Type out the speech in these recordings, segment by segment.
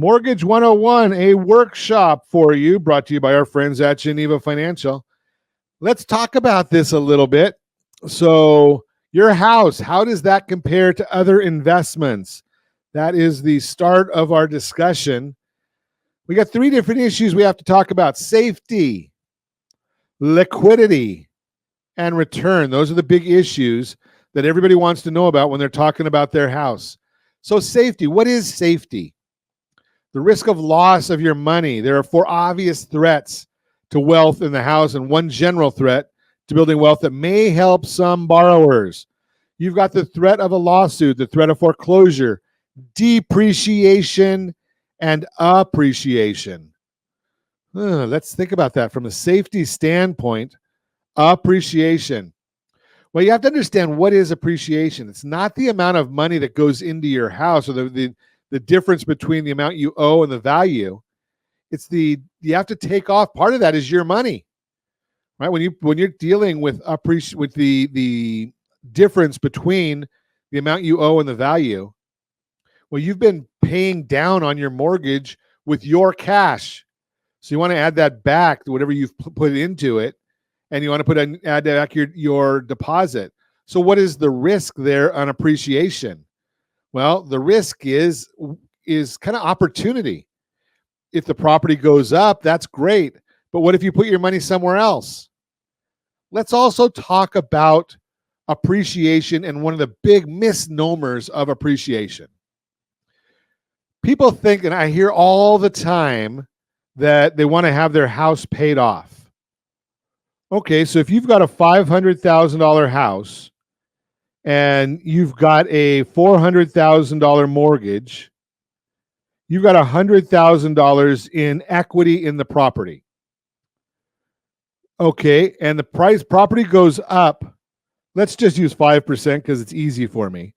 Mortgage 101, a workshop for you, brought to you by our friends at Geneva Financial. Let's talk about this a little bit. So, your house, how does that compare to other investments? That is the start of our discussion. We got three different issues we have to talk about: safety, liquidity, and return. Those are the big issues that everybody wants to know about when they're talking about their house. So, safety, what is safety? The risk of loss of your money. There are four obvious threats to wealth in the house and one general threat to building wealth that may help some borrowers. You've got the threat of a lawsuit, the threat of foreclosure, depreciation, and appreciation. Let's think about that from a safety standpoint. Appreciation. Well, you have to understand, what is appreciation. It's not the amount of money that goes into your house, or the difference between the amount you owe and the value. It's you have to take off. Part of that is your money, right? When you're dealing with the difference between the amount you owe and the value, well, you've been paying down on your mortgage with your cash. So you want to add that back to whatever you've put into it, and you want to add back your deposit. So what is the risk there on appreciation? Well, the risk is kind of opportunity. If the property goes up, that's great. But what if you put your money somewhere else? Let's also talk about appreciation and one of the big misnomers of appreciation. People think, and I hear all the time, that they want to have their house paid off. Okay, so if you've got a $500,000 house and you've got a $400,000 mortgage, you've got $100,000 in equity in the property. Okay, and the property goes up. Let's just use 5% because it's easy for me.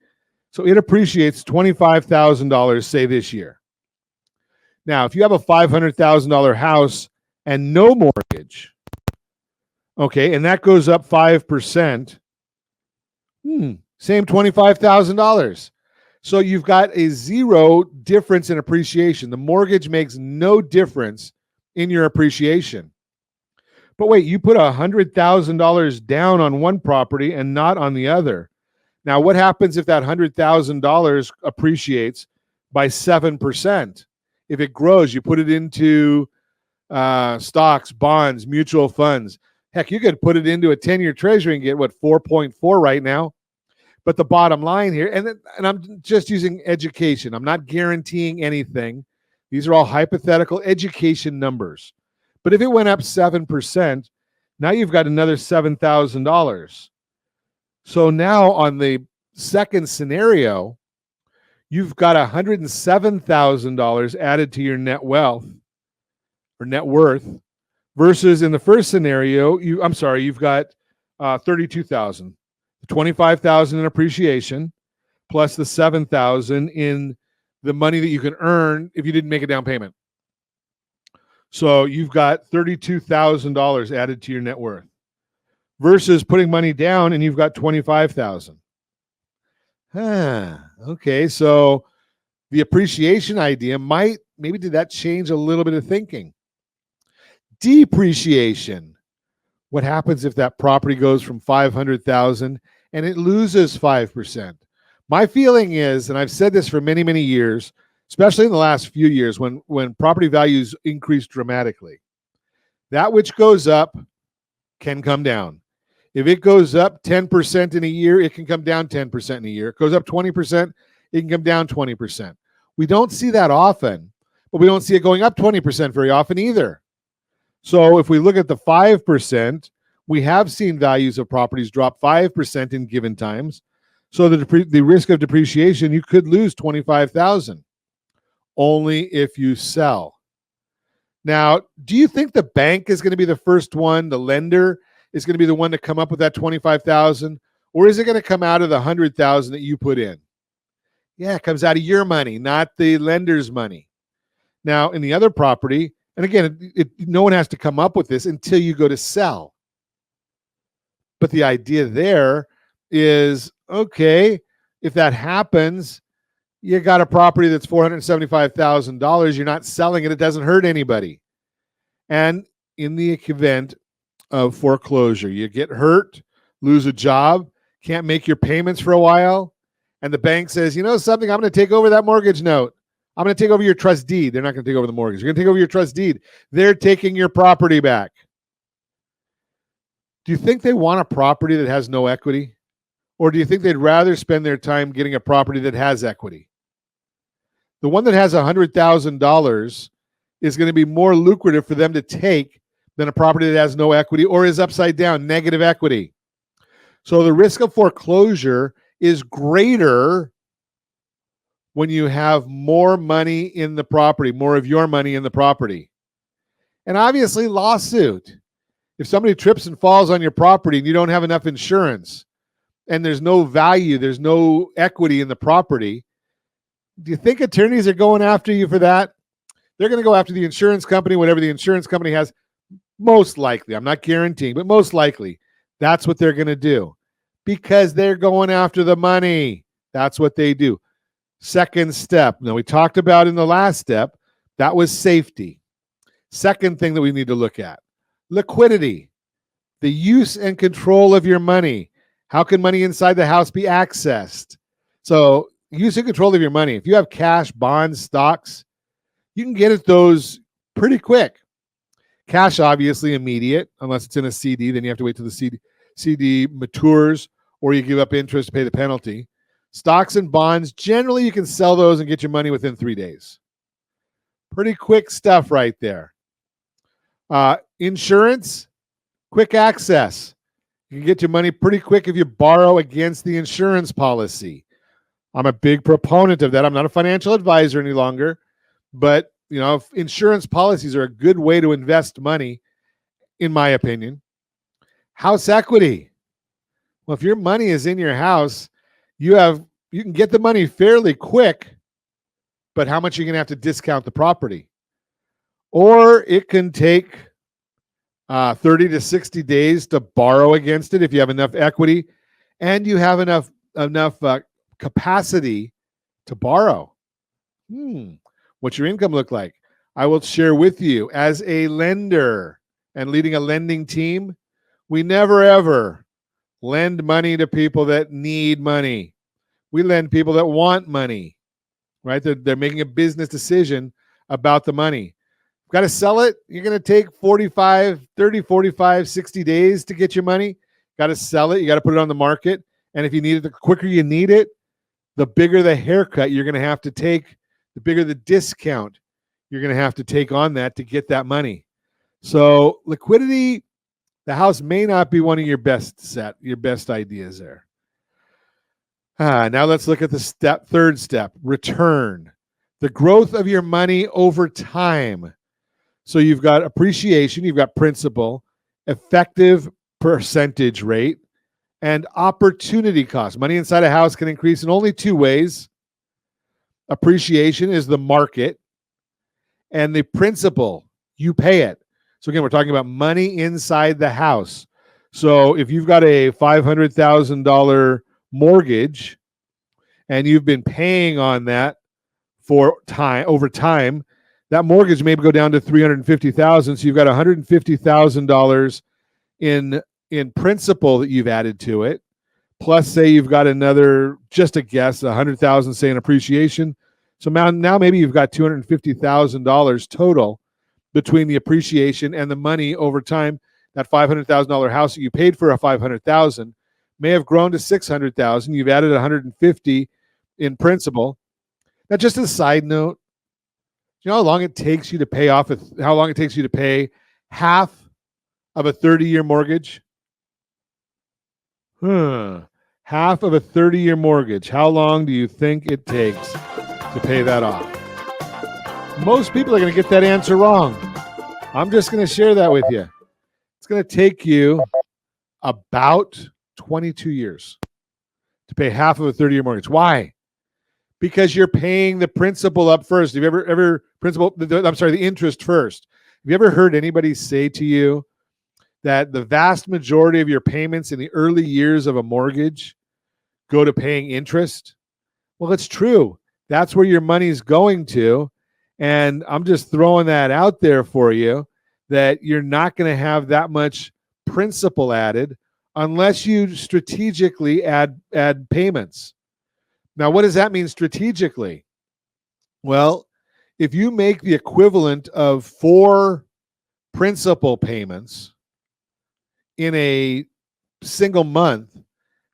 So it appreciates $25,000, say, this year. Now, if you have a $500,000 house and no mortgage, okay, and that goes up 5%, same $25,000. So you've got a zero difference in appreciation. The mortgage makes no difference in your appreciation. But wait, you put $100,000 down on one property and not on the other. Now, what happens if that $100,000 appreciates by 7%? If it grows, you put it into stocks, bonds, mutual funds. Heck, you could put it into a 10-year treasury and get, 4.4 right now. But the bottom line here, and I'm just using education. I'm not guaranteeing anything. These are all hypothetical education numbers. But if it went up 7%, now you've got another $7,000. So now on the second scenario, you've got $107,000 added to your net wealth or net worth, versus in the first scenario, you've got $32,000, $25,000 in appreciation, plus the $7,000 in the money that you can earn if you didn't make a down payment. So you've got $32,000 added to your net worth, versus putting money down and you've got $25,000. Okay, so the appreciation idea maybe did that change a little bit of thinking? Depreciation. What happens if that property goes from $500,000 and it loses 5%? My feeling is, and I've said this for many, many years, especially in the last few years when property values increase dramatically, that which goes up can come down. If it goes up 10% in a year, it can come down 10% in a year. It goes up 20%, it can come down 20%. We don't see that often, but we don't see it going up 20% very often either. So if we look at the 5%, we have seen values of properties drop 5% in given times. So the risk of depreciation, you could lose $25,000 only if you sell. Now, do you think the bank is going to be the first one, the lender is going to be the one to come up with that $25,000, or is it going to come out of the $100,000 that you put in? Yeah, it comes out of your money, not the lender's money. Now, in the other property, and again, no one has to come up with this until you go to sell. But the idea there is, okay, if that happens, You got a property that's $475,000. You're not selling it. It doesn't hurt anybody. And in the event of foreclosure, you get hurt, lose a job, can't make your payments for a while, and the bank says, you know something, I'm going to take over that mortgage note. I'm going to take over your trust deed. They're not going to take over the mortgage. You're going to take over your trust deed. They're taking your property back. Do you think they want a property that has no equity? Or do you think they'd rather spend their time getting a property that has equity? The one that has $100,000 is going to be more lucrative for them to take than a property that has no equity or is upside down, negative equity. So the risk of foreclosure is greater when you have more money in the property, more of your money in the property. And obviously, lawsuit. If somebody trips and falls on your property and you don't have enough insurance and there's no value, there's no equity in the property, do you think attorneys are going after you for that? They're going to go after the insurance company, whatever the insurance company has. Most likely, I'm not guaranteeing, but most likely, that's what they're going to do because they're going after the money. That's what they do. Second step. Now, we talked about in the last step, that was safety. Second thing that we need to look at, liquidity, the use and control of your money. How can money inside the house be accessed? So use and control of your money. If you have cash, bonds, stocks, you can get at those pretty quick. Cash, obviously, immediate, unless it's in a CD. Then you have to wait till the CD matures or you give up interest to pay the penalty. Stocks and bonds, generally you can sell those and get your money within 3 days. Pretty quick stuff right there. Insurance, quick access. You can get your money pretty quick if you borrow against the insurance policy. I'm a big proponent of that. I'm not a financial advisor any longer, but you know, insurance policies are a good way to invest money, in my opinion. House equity. Well, if your money is in your house, you can get the money fairly quick, but how much are you going to have to discount the property? Or it can take 30 to 60 days to borrow against it if you have enough equity and you have enough capacity to borrow. What's your income look like? I will share with you as a lender and leading a lending team, we never ever lend money to people that need money. We lend people that want money, right? They're making a business decision about the money. Got to sell it. You're going to take 30, 45, 60 days to get your money. Got to sell it. You got to put it on the market. And if you need it, the quicker you need it, the bigger the haircut you're going to have to take, the bigger the discount you're going to have to take on that to get that money. So liquidity, the house may not be one of your best ideas there. Now let's look at the third step, return. The growth of your money over time. So you've got appreciation, you've got principal, effective percentage rate, and opportunity cost. Money inside a house can increase in only two ways. Appreciation is the market, and the principal, you pay it. So again, we're talking about money inside the house. So if you've got a $500,000 mortgage and you've been paying on that for time over time, that mortgage may go down to $350,000. So you've got $150,000 in principal that you've added to it. Plus, say you've got another, just a guess, $100,000, say in appreciation. So now maybe you've got $250,000 total between the appreciation and the money over time. That $500,000 house that you paid for a $500,000 may have grown to $600,000. You've added $150,000 in principal. Now, just as a side note, you know how long it takes you to pay off? How long it takes you to pay half of a 30-year mortgage? Half of a 30-year mortgage. How long do you think it takes to pay that off? Most people are going to get that answer wrong. I'm just going to share that with you. It's going to take you about 22 years to pay half of a 30-year mortgage. Why? Because you're paying the principal up first. Have you the interest first. Have you ever heard anybody say to you that the vast majority of your payments in the early years of a mortgage go to paying interest? Well, it's true. That's where your money's going to. And I'm just throwing that out there for you, that you're not going to have that much principal added unless you strategically add payments. Now, what does that mean strategically? Well, if you make the equivalent of 4 principal payments in a single month,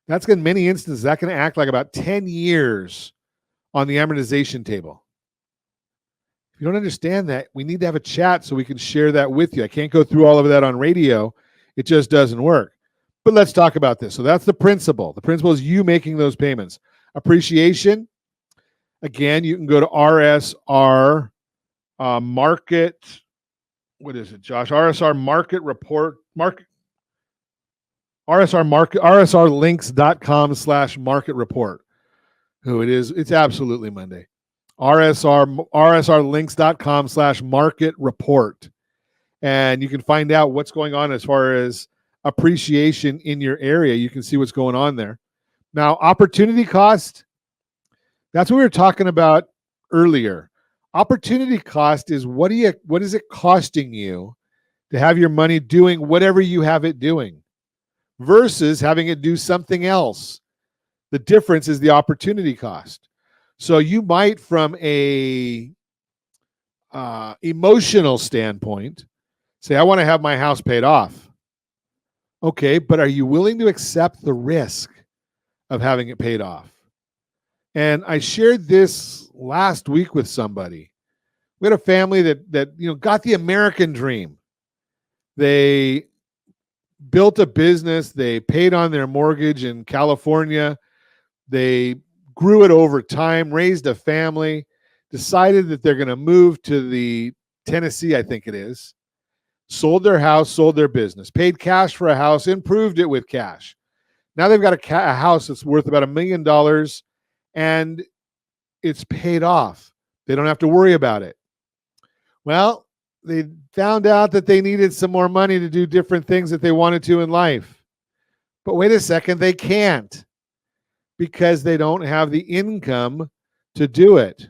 that's going to, in many instances, that can act like about 10 years on the amortization table. If you don't understand that, we need to have a chat so we can share that with you. I can't go through all of that on radio. It just doesn't work. But let's talk about this. So that's the principal. The principal is you making those payments. Appreciation, again, you can go to RSR market. What is it, Josh? RSR market report, RSRlinks.com/market report. Who it is? It's absolutely Monday. RSRlinks.com/market report. And you can find out what's going on as far as appreciation in your area. You can see what's going on there. Now, opportunity cost, that's what we were talking about earlier. Opportunity cost is what is it costing you to have your money doing whatever you have it doing versus having it do something else. The difference is the opportunity cost. So you might, from a emotional standpoint, say, I want to have my house paid off. Okay, but are you willing to accept the risk of having it paid off? And I shared this last week with somebody. We had a family that got the American dream. They built a business. They paid on their mortgage in California. They grew it over time, raised a family, decided that they're going to move to the Tennessee, I think it is, sold their house, sold their business, paid cash for a house, improved it with cash. Now they've got a house that's worth about $1 million, and it's paid off. They don't have to worry about it. Well, they found out that they needed some more money to do different things that they wanted to in life. But wait a second, they can't, because they don't have the income to do it.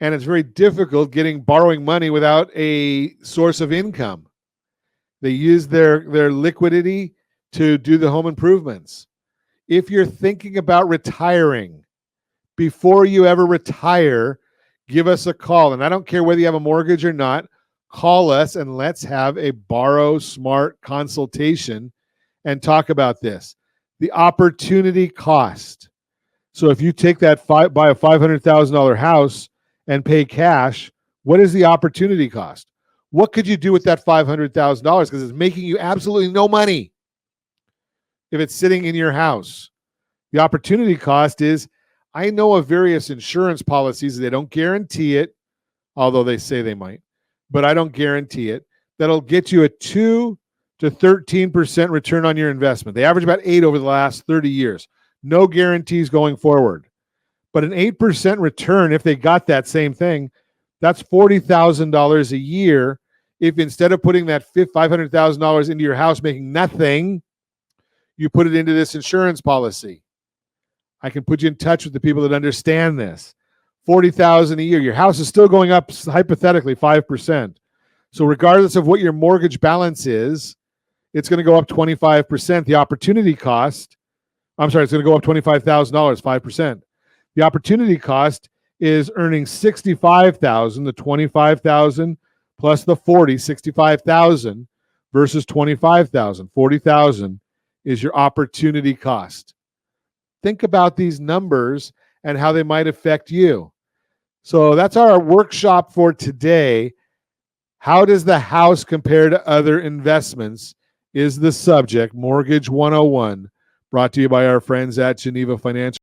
And it's very difficult borrowing money without a source of income. They use their liquidity to do the home improvements. If you're thinking about retiring, before you ever retire, give us a call. And I don't care whether you have a mortgage or not, call us and let's have a Borrow Smart consultation and talk about this. The opportunity cost. So if you take that buy a $500,000 house and pay cash, what is the opportunity cost? What could you do with that $500,000? Because it's making you absolutely no money if it's sitting in your house. The opportunity cost is, I know of various insurance policies, they don't guarantee it, although they say they might, but I don't guarantee it, that'll get you a 2 to 13% return on your investment. They average about 8 over the last 30 years. No guarantees going forward. But an 8% return, if they got that same thing, that's $40,000 a year. If instead of putting that $500,000 into your house making nothing, you put it into this insurance policy. I can put you in touch with the people that understand this. $40,000 a year. Your house is still going up, hypothetically, 5%. So regardless of what your mortgage balance is, it's going to go up 25%. The opportunity cost, it's going to go up $25,000, 5%. The opportunity cost is earning $65,000, the $25,000 plus the $65,000 versus $25,000. $40,000 is your opportunity cost. Think about these numbers and how they might affect you. So that's our workshop for today. How does the house compare to other investments is the subject. Mortgage 101, brought to you by our friends at Geneva Financial.